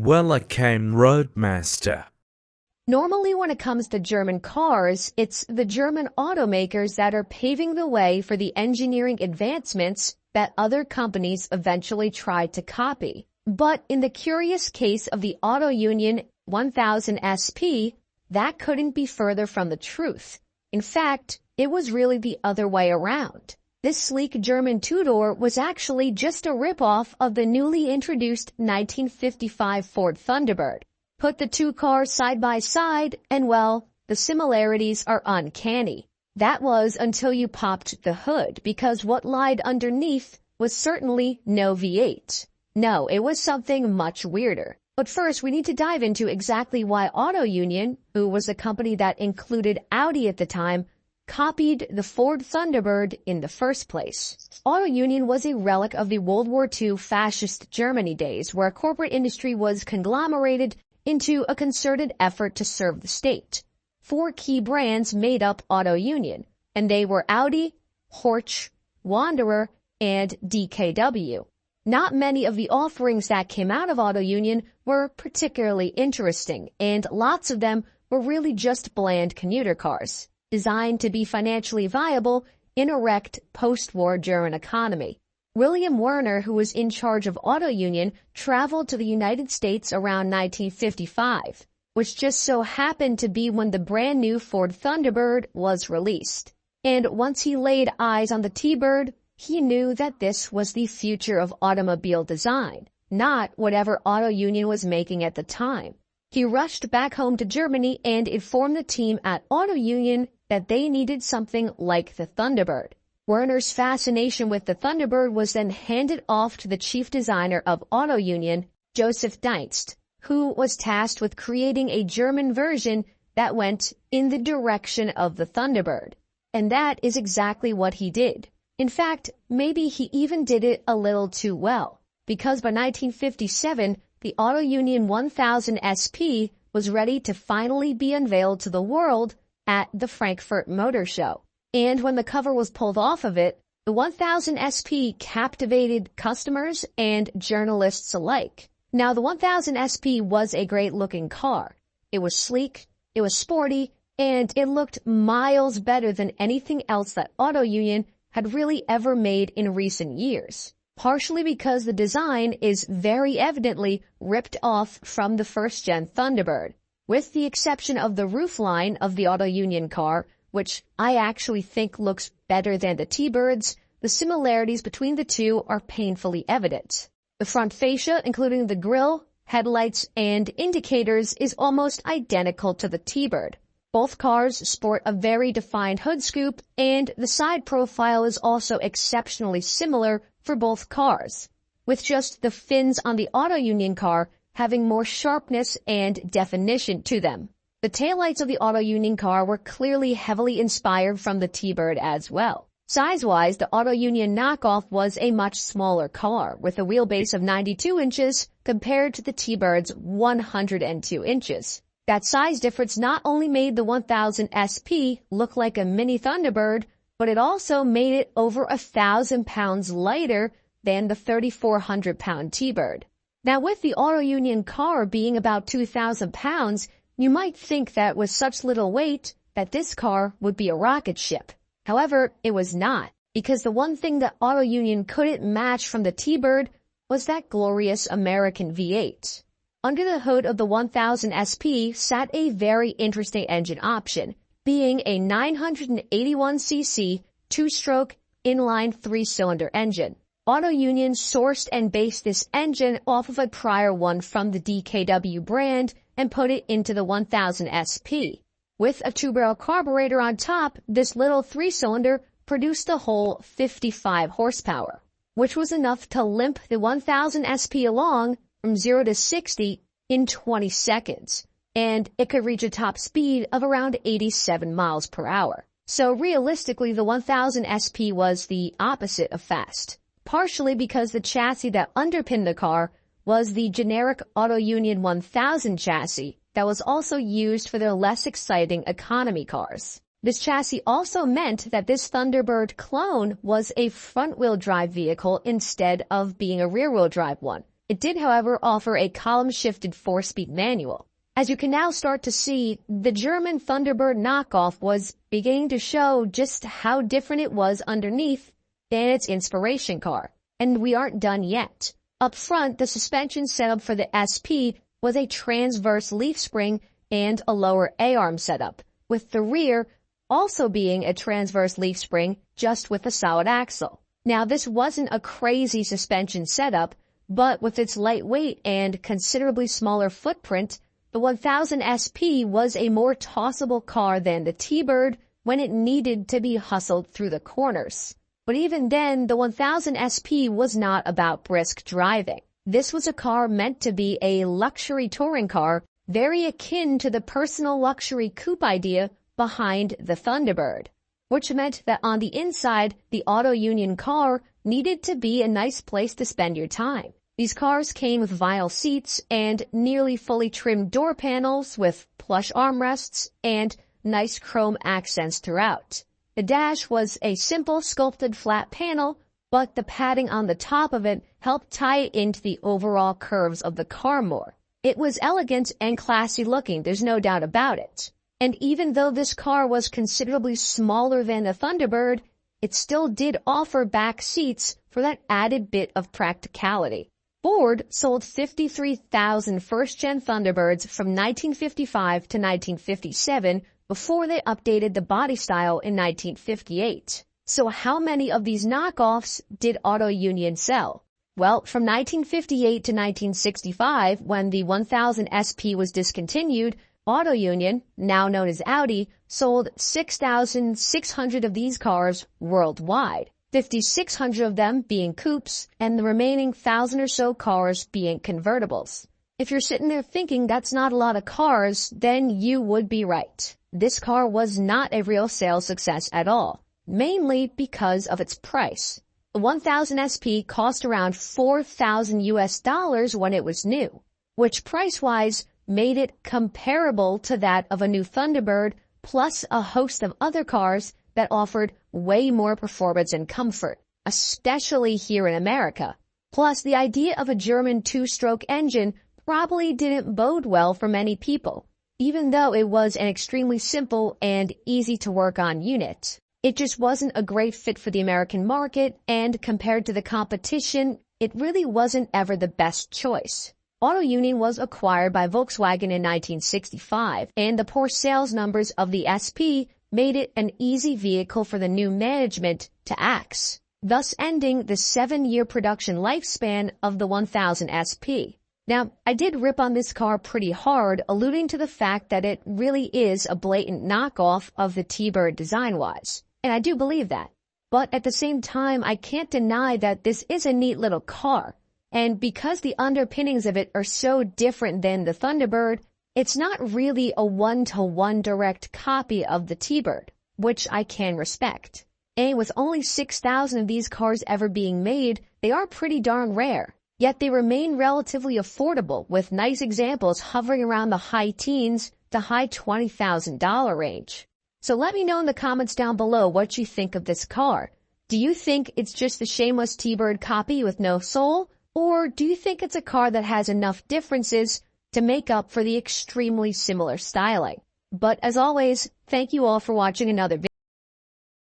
Well, I came Roadmaster. Normally, when it comes to German cars, it's the German automakers that are paving the way for the engineering advancements that other companies eventually tried to copy. But in the curious case of the Auto Union 1000 SP, that couldn't be further from the truth. In fact, it was really the other way around. This sleek German two-door was actually just a ripoff of the newly introduced 1955 Ford Thunderbird. Put the two cars side by side, and well, the similarities are uncanny. That was until you popped the hood, because what lied underneath was certainly no V8. No, it was something much weirder. But first, we need to dive into exactly why Auto Union, who was the company that included Audi at the time, copied the Ford Thunderbird in the first place. Auto Union was a relic of the World War II fascist Germany days, where a corporate industry was conglomerated into a concerted effort to serve the state. Four key brands made up Auto Union, and they were Audi, Porsche, Wanderer, and DKW. Not many of the offerings that came out of Auto Union were particularly interesting, and lots of them were really just bland commuter cars, designed to be financially viable in a wrecked post-war German economy. William Werner, who was in charge of Auto Union, traveled to the United States around 1955, which just so happened to be when the brand new Ford Thunderbird was released. And once he laid eyes on the T-Bird, he knew that this was the future of automobile design, not whatever Auto Union was making at the time. He rushed back home to Germany and informed the team at Auto Union that they needed something like the Thunderbird. Werner's fascination with the Thunderbird was then handed off to the chief designer of Auto Union, Joseph Dienst, who was tasked with creating a German version that went in the direction of the Thunderbird. And that is exactly what he did. In fact, maybe he even did it a little too well, because by 1957, the Auto Union 1000 SP was ready to finally be unveiled to the world at the Frankfurt Motor Show. And when the cover was pulled off of it, the 1000 SP captivated customers and journalists alike. Now, the 1000 SP was a great-looking car. It was sleek, it was sporty, and it looked miles better than anything else that Auto Union had really ever made in recent years, partially because the design is very evidently ripped off from the first-gen Thunderbird, with the exception of the roofline of the Auto Union car, which I actually think looks better than the T-Birds. The similarities between the two are painfully evident. The front fascia, including the grille, headlights, and indicators, is almost identical to the T-Bird. Both cars sport a very defined hood scoop, and the side profile is also exceptionally similar for both cars, with just the fins on the Auto Union car having more sharpness and definition to them. The taillights of the Auto Union car were clearly heavily inspired from the T-Bird as well. Size-wise, the Auto Union knockoff was a much smaller car, with a wheelbase of 92 inches compared to the T-Bird's 102 inches. That size difference not only made the 1000 SP look like a mini Thunderbird, but it also made it over 1,000 pounds lighter than the 3,400-pound T-Bird. Now, with the Auto Union car being about 2,000 pounds, you might think that with such little weight that this car would be a rocket ship. However, it was not, because the one thing that Auto Union couldn't match from the T-Bird was that glorious American V8. Under the hood of the 1000 SP sat a very interesting engine option, being a 981cc two-stroke inline three-cylinder engine. Auto Union sourced and based this engine off of a prior one from the DKW brand and put it into the 1000 SP. With a two-barrel carburetor on top, this little three-cylinder produced a whole 55 horsepower, which was enough to limp the 1000 SP along from 0 to 60 in 20 seconds, and it could reach a top speed of around 87 miles per hour. So realistically, the 1000 SP was the opposite of fast, partially because the chassis that underpinned the car was the generic Auto Union 1000 chassis that was also used for their less exciting economy cars. This chassis also meant that this Thunderbird clone was a front-wheel drive vehicle instead of being a rear-wheel drive one, It did, however, offer a column-shifted 4-speed manual. As you can now start to see, the German Thunderbird knockoff was beginning to show just how different it was underneath than its inspiration car. And we aren't done yet. Up front, the suspension setup for the SP was a transverse leaf spring and a lower A-arm setup, with the rear also being a transverse leaf spring just with a solid axle. Now, this wasn't a crazy suspension setup, but with its lightweight and considerably smaller footprint, the 1000 SP was a more tossable car than the T-Bird when it needed to be hustled through the corners. But even then, the 1000 SP was not about brisk driving. This was a car meant to be a luxury touring car, very akin to the personal luxury coupe idea behind the Thunderbird, which meant that on the inside, the Auto Union car needed to be a nice place to spend your time. These cars came with vinyl seats and nearly fully trimmed door panels with plush armrests and nice chrome accents throughout. The dash was a simple sculpted flat panel, but the padding on the top of it helped tie it into the overall curves of the car more. It was elegant and classy looking, there's no doubt about it. And even though this car was considerably smaller than the Thunderbird, it still did offer back seats for that added bit of practicality. Ford sold 53,000 first-gen Thunderbirds from 1955 to 1957 before they updated the body style in 1958. So how many of these knockoffs did Auto Union sell? Well, from 1958 to 1965, when the 1000 SP was discontinued, Auto Union, now known as Audi, sold 6,600 of these cars worldwide, 5,600 of them being coupes, and the remaining 1,000 or so cars being convertibles. If you're sitting there thinking that's not a lot of cars, then you would be right. This car was not a real sales success at all, mainly because of its price. The 1000 SP cost around $4,000 when it was new, which price-wise made it comparable to that of a new Thunderbird, plus a host of other cars that offered way more performance and comfort, especially here in America. Plus, the idea of a German two-stroke engine probably didn't bode well for many people, even though it was an extremely simple and easy-to-work-on unit. It just wasn't a great fit for the American market, and compared to the competition, it really wasn't ever the best choice. Auto Union was acquired by Volkswagen in 1965, and the poor sales numbers of the SP made it an easy vehicle for the new management to axe, thus ending the 7-year production lifespan of the 1000 SP. Now, I did rip on this car pretty hard, alluding to the fact that it really is a blatant knockoff of the T-Bird design-wise, and I do believe that. But at the same time, I can't deny that this is a neat little car, and because the underpinnings of it are so different than the Thunderbird, it's not really a one-to-one direct copy of the T-Bird, which I can respect. And with only 6,000 of these cars ever being made, they are pretty darn rare. Yet they remain relatively affordable, with nice examples hovering around the high teens to high $20,000 range. So let me know in the comments down below what you think of this car. Do you think it's just a shameless T-Bird copy with no soul? Or do you think it's a car that has enough differences to make up for the extremely similar styling? But as always, thank you all for watching another video.